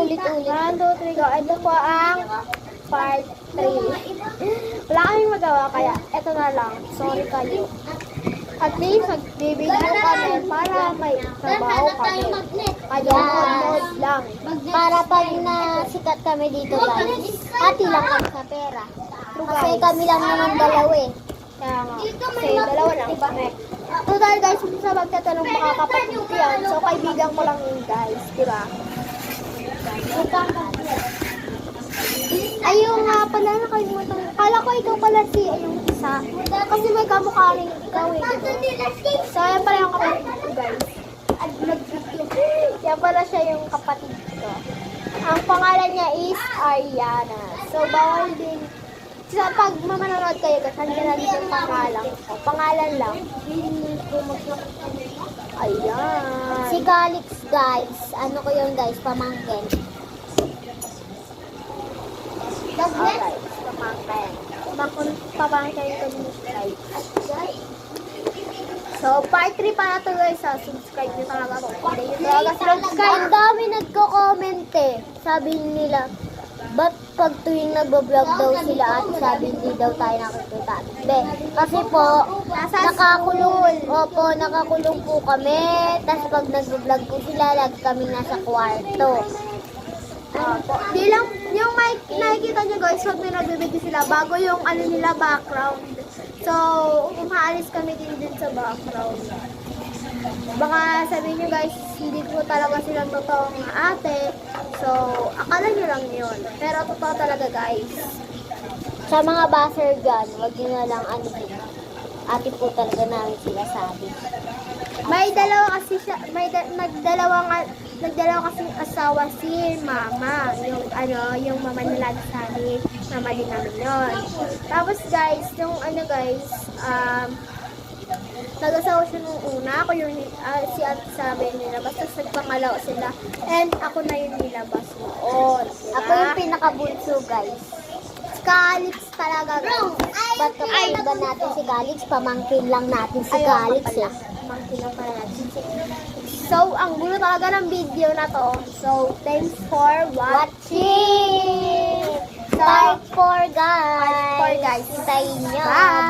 paulit-ulit. 1, 2, 3, go. Ito po ang part 3. Wala kaming magawa kaya ito na lang. Sorry kayo. At least nagbibigyo kami para may trabaho kami. Kaya nood lang. Para pag nasikat kami dito guys, hati lang kami sa pera. Kasi kami lang naman dalawa eh. Kaya nga. Kasi dalawa lang kami. Total guys, kung sa magtatanong makakapatid ko yan. So kaibigan ko lang yun guys. Diba? Ayun nga pala, nakalimutan. Kala ko ikaw pala si yung isa. Kasi may kamukha rin ikaw eh. So yan pala yung kapatid ko guys. Yan pala siya yung kapatid ko. Ang pangalan niya is Ariana. So bawal din. Sa pag mamanonood kayo guys, nandiyan na din yung pangalan ko. Pangalan lang. Ayan. Si Calix guys, ano ko yun guys, pamangkin. Alright, pamangkin. Pamangkin ko din guys. So, part 3 para to guys. Subscribe nyo talaga to. Hindi nyo talaga subscribe. Ang dami nagko-comment eh. Sabi nila, ba't pag tuwing nagbo-vlog daw sila at sabi hindi daw tayo nakikita? Hindi. Kasi po, nakakulong. Opo, nakakulong po kami. Tapos pag nagbo-vlog po sila, lagi kami nasa kwarto. Di lang, yung mic, nakikita nyo guys, pag may nagbibigay sila, bago yung ano nila, background. So, umaalis kami din sa background. Baka sabihin nyo guys, hindi po talaga silang totoong ate. So, akala nyo lang yun. Pero totoo talaga guys. Sa mga buzzer gun, wag nyo na lang ano din. Ate po talaga namin sila sabi. May dalawa kasi siya, nagdalawa kasing asawa si mama. Yung mama nila sabi, mama din namin yun. Tapos guys, yung nag-asawa siya nung una. Ako yung si ate sabi nila. Basta nagpangalaw sila. And ako na yung nilabas noon. Diba? Ako yung pinakabunso guys. Calix talaga guys. Ba't kapag ba natin si Calix? Pamangkin lang natin si Calix eh. Pamangkin lang pala natin. So, ang gulo talaga ng video na to. So, thanks for watching. Part 4 guys. Part 4 guys. Hintayin nyo. Bye.